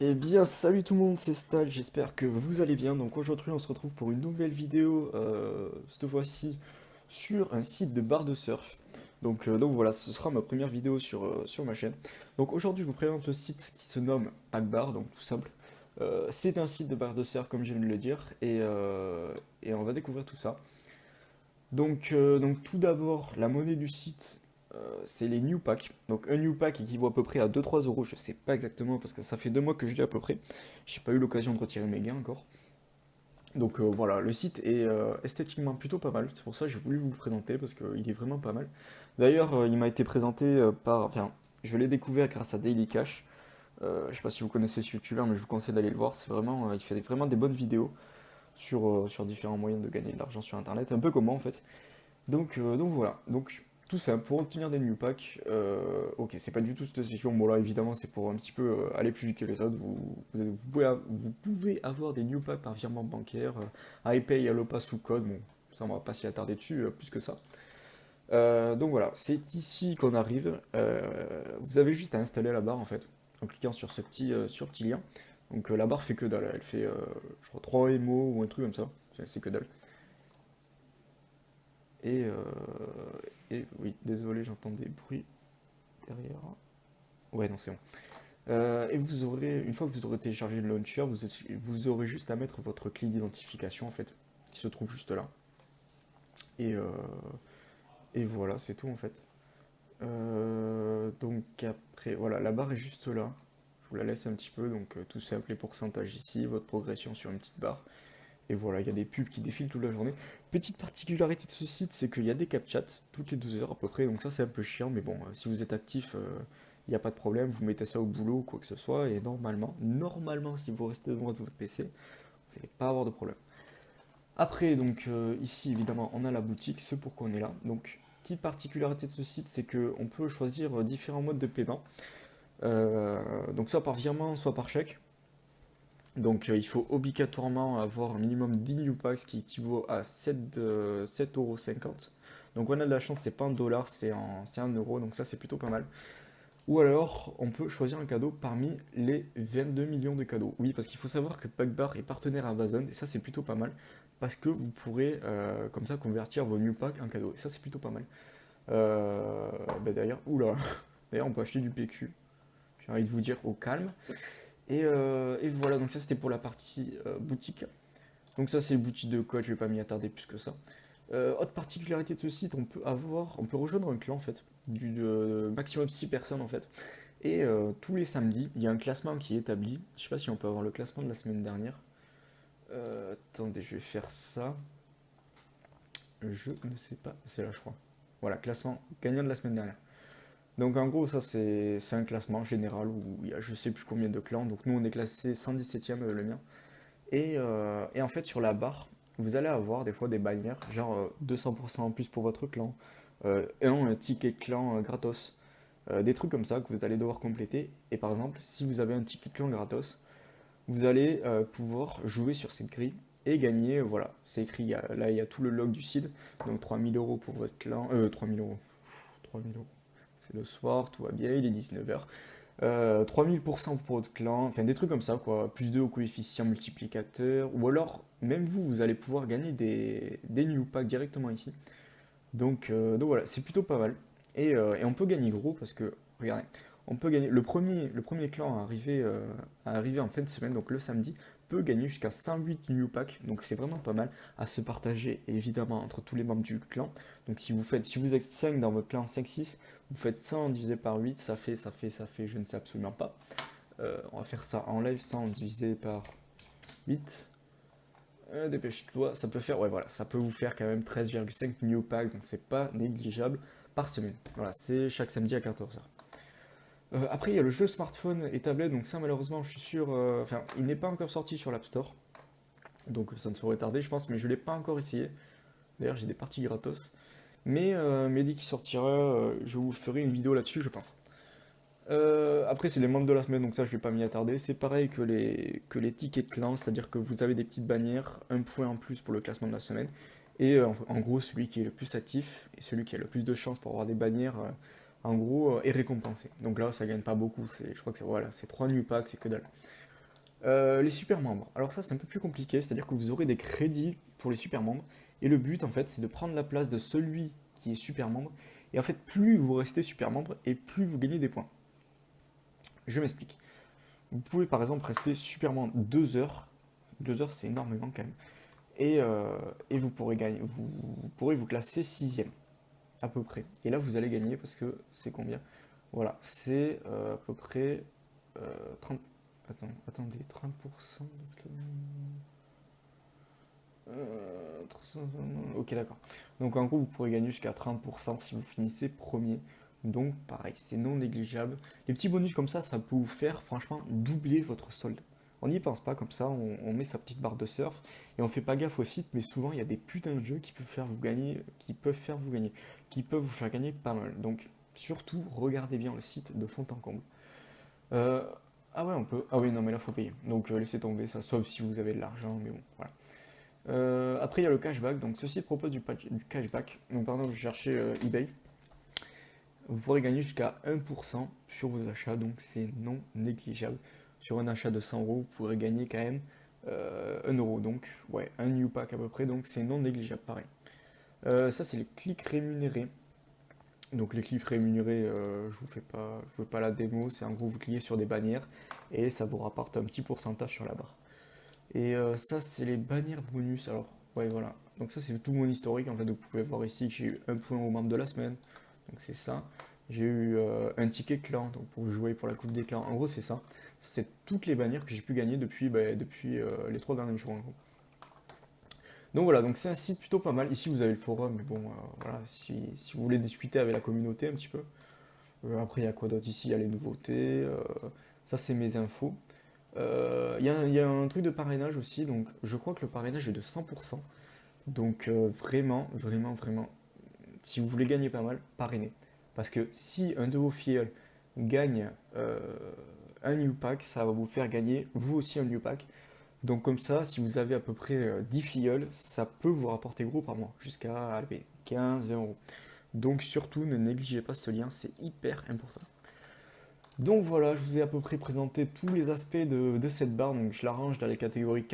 Eh bien, salut tout le monde, c'est Stal, j'espère que vous allez bien. Donc aujourd'hui, on se retrouve pour une nouvelle vidéo, cette fois-ci sur un site de bar de surf. Donc voilà, ce sera ma première vidéo sur ma chaîne. Donc aujourd'hui, je vous présente le site qui se nomme Packbar, donc tout simple. C'est un site de bar de surf, comme je viens de le dire, et on va découvrir tout ça. Donc tout d'abord, la monnaie du site, c'est les new packs. Donc un new pack équivaut à peu près à 2-3 euros, je sais pas exactement parce que ça fait 2 mois que je l'ai à peu près. J'ai pas eu l'occasion de retirer mes gains encore. Donc voilà, le site est esthétiquement plutôt pas mal. C'est pour ça que j'ai voulu vous le présenter parce qu'il est vraiment pas mal. D'ailleurs, il m'a été présenté Enfin, je l'ai découvert grâce à Daily Cash. Je sais pas si vous connaissez ce youtubeur, mais je vous conseille d'aller le voir. C'est vraiment, il fait vraiment des bonnes vidéos sur différents moyens de gagner de l'argent sur internet. Un peu comme moi en fait. Donc voilà, donc tout ça pour obtenir des new packs. Ok, c'est pas du tout cette session. Bon là évidemment c'est pour un petit peu aller plus vite que les autres. Vous pouvez avoir des new packs par virement bancaire, iPay, Allopass ou code. Bon, ça on va pas s'y attarder dessus plus que ça. Donc voilà, c'est ici qu'on arrive. Vous avez juste à installer la barre en fait, en cliquant sur petit lien. Donc la barre fait que dalle, elle fait je crois 3 MO ou un truc comme ça, c'est que dalle. Et, euh, et oui, désolé, j'entends des bruits derrière. Ouais, non, c'est bon. Et vous aurez, une fois que vous aurez téléchargé le launcher, vous aurez juste à mettre votre clé d'identification en fait, qui se trouve juste là. Et, euh, et voilà, c'est tout en fait. Donc après, voilà, la barre est juste là. Je vous la laisse un petit peu, donc tout simple, les pourcentages ici, votre progression sur une petite barre. Et voilà, il y a des pubs qui défilent toute la journée. Petite particularité de ce site, c'est qu'il y a des captchats toutes les 2 heures à peu près, donc ça c'est un peu chiant, mais bon, si vous êtes actif, il n'y a pas de problème, vous mettez ça au boulot ou quoi que ce soit, et normalement, si vous restez devant votre PC, vous n'allez pas avoir de problème. Après, donc ici évidemment, on a la boutique, ce pourquoi on est là. Donc, petite particularité de ce site, c'est qu'on peut choisir différents modes de paiement. Donc soit par virement, soit par chèque. Donc il faut obligatoirement avoir un minimum 10 new packs qui équivaut à 7,50 €. Donc on a de la chance, c'est pas en dollars, c'est en euros, donc ça c'est plutôt pas mal. Ou alors on peut choisir un cadeau parmi les 22 millions de cadeaux. Oui, parce qu'il faut savoir que Packbar est partenaire Amazon, et ça c'est plutôt pas mal, parce que vous pourrez comme ça convertir vos new packs en cadeaux, et ça c'est plutôt pas mal. D'ailleurs, oula, d'ailleurs on peut acheter du PQ, j'ai envie de vous dire au calme. Et voilà, donc ça c'était pour la partie boutique. Donc ça c'est boutique de code, je vais pas m'y attarder plus que ça. Autre particularité de ce site, on peut rejoindre un clan en fait, de maximum 6 personnes en fait. Et tous les samedis, il y a un classement qui est établi. Je sais pas si on peut avoir le classement de la semaine dernière. Attendez, je vais faire ça. Je ne sais pas, c'est là je crois. Voilà, classement gagnant de la semaine dernière. Donc en gros, ça c'est un classement général où il y a je sais plus combien de clans. Donc nous on est classé 117e le mien. Et en fait, sur la barre, vous allez avoir des fois des bannières, genre 200% en plus pour votre clan, un ticket clan gratos, des trucs comme ça que vous allez devoir compléter. Et par exemple, si vous avez un ticket clan gratos, vous allez pouvoir jouer sur cette grille et gagner, voilà, c'est écrit, là il y a tout le log du site, donc 3 000 € pour votre clan, 3 000 €, 3 000 €, c'est le soir, tout va bien, il est 19 h. 3000% pour votre clan, enfin des trucs comme ça quoi, plus 2 au coefficient multiplicateur, ou alors même vous allez pouvoir gagner des new packs directement ici. Donc voilà, c'est plutôt pas mal. Et on peut gagner gros parce que, regardez, on peut gagner, le premier clan à arriver en fin de semaine, donc le samedi, peut gagner jusqu'à 108 new packs, donc c'est vraiment pas mal à se partager évidemment entre tous les membres du clan. Donc si vous êtes 5 dans votre clan, 5-6, vous faites 100 divisé par 8, ça fait, je ne sais absolument pas. On va faire ça en live, 100 divisé par 8. Dépêche-toi, ça peut faire, ouais voilà, ça peut vous faire quand même 13,5 new packs, donc c'est pas négligeable par semaine. Voilà, c'est chaque samedi à 14 h. Après, il y a le jeu smartphone et tablette, donc ça malheureusement, je suis sûr, enfin, il n'est pas encore sorti sur l'App Store, donc ça ne saurait tarder, je pense, mais je l'ai pas encore essayé. D'ailleurs, j'ai des parties gratos. Mais dès qu'il sortira, je vous ferai une vidéo là-dessus, je pense. Après, c'est les membres de la semaine, donc ça, je vais pas m'y attarder. C'est pareil que les tickets de clan, c'est-à-dire que vous avez des petites bannières, un point en plus pour le classement de la semaine. Et en gros, celui qui est le plus actif et celui qui a le plus de chances pour avoir des bannières, en gros, est récompensé. Donc là, ça gagne pas beaucoup. Je crois que c'est voilà, c'est 3 new packs, c'est que dalle. Les super membres. Alors ça, c'est un peu plus compliqué, c'est-à-dire que vous aurez des crédits pour les super membres. Et le but, en fait, c'est de prendre la place de celui qui est super membre. Et en fait, plus vous restez super membre, et plus vous gagnez des points. Je m'explique. Vous pouvez par exemple rester super membre 2 heures. 2 heures, c'est énormément quand même. Et vous pourrez gagner, vous pourrez vous classer sixième à peu près. Et là, vous allez gagner parce que c'est combien? Voilà, c'est à peu près 30. Attendez, 30%. Ok, d'accord. Donc en gros, vous pourrez gagner jusqu'à 30% si vous finissez premier. Donc pareil, c'est non négligeable. Les petits bonus comme ça peut vous faire franchement doubler votre solde. On n'y pense pas comme ça, on met sa petite barre de surf et on fait pas gaffe au site, mais souvent il y a des putains de jeux qui peuvent faire vous gagner, qui peuvent vous faire gagner pas mal. Donc surtout, regardez bien le site de fond en comble. Euh, ah ouais, on peut. Ah oui, non, mais là faut payer. Donc laissez tomber ça, sauf si vous avez de l'argent, mais bon, voilà. Après, il y a le cashback. Donc, ceci propose du cashback. Donc, par exemple, je cherchais eBay. Vous pourrez gagner jusqu'à 1% sur vos achats. Donc, c'est non négligeable. Sur un achat de 100 euros, vous pourrez gagner quand même 1 euro. Donc, ouais, un new pack à peu près. Donc, c'est non négligeable, pareil. Ça, c'est les clics rémunérés. Donc, les clics rémunérés, je vous fais pas la démo. C'est en gros, vous cliquez sur des bannières et ça vous rapporte un petit pourcentage sur la barre. Et ça, c'est les bannières bonus. Alors, ouais, voilà. Donc ça, c'est tout mon historique. En fait, vous pouvez voir ici que j'ai eu un point au membre de la semaine. Donc c'est ça. J'ai eu un ticket clan donc pour jouer pour la coupe des clans. En gros, c'est ça. Ça, c'est toutes les bannières que j'ai pu gagner depuis les 3 derniers jours. En gros. Donc voilà, donc c'est un site plutôt pas mal. Ici, vous avez le forum. Mais bon, voilà, si vous voulez discuter avec la communauté un petit peu. Après, il y a quoi d'autre ici? Il y a les nouveautés. Ça, c'est mes infos. Il y a un truc de parrainage aussi, donc je crois que le parrainage est de 100%. Donc vraiment, vraiment, vraiment, si vous voulez gagner pas mal, parrainez. Parce que si un de vos filleuls gagne un new pack, ça va vous faire gagner vous aussi un new pack. Donc comme ça, si vous avez à peu près 10 filleuls, ça peut vous rapporter gros par mois, jusqu'à 15-20 euros. Donc surtout, ne négligez pas ce lien, c'est hyper important. Donc voilà, je vous ai à peu près présenté tous les aspects de cette barre. Donc je la range dans les catégories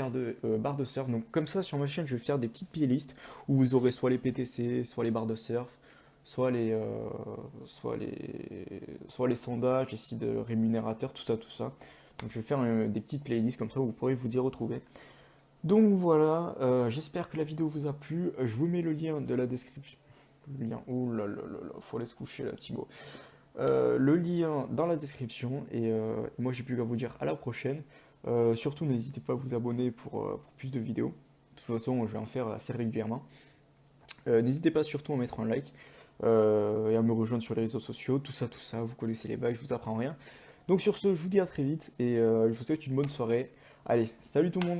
barres de surf. Donc comme ça sur ma chaîne, je vais faire des petites playlists où vous aurez soit les PTC, soit les barres de surf, soit les sondages, les sites de rémunérateurs, tout ça, tout ça. Donc je vais faire des petites playlists comme ça, vous pourrez vous y retrouver. Donc voilà, j'espère que la vidéo vous a plu. Je vous mets le lien de la description. Le lien, oh là là là là, faut aller se coucher là, Thibaut. Le lien dans la description et moi j'ai plus qu'à vous dire à la prochaine. Surtout n'hésitez pas à vous abonner pour plus de vidéos. De toute façon je vais en faire assez régulièrement. N'hésitez pas surtout à mettre un like et à me rejoindre sur les réseaux sociaux, tout ça, vous connaissez les bails, je vous apprends rien. Donc sur ce, je vous dis à très vite et je vous souhaite une bonne soirée. Allez, salut tout le monde!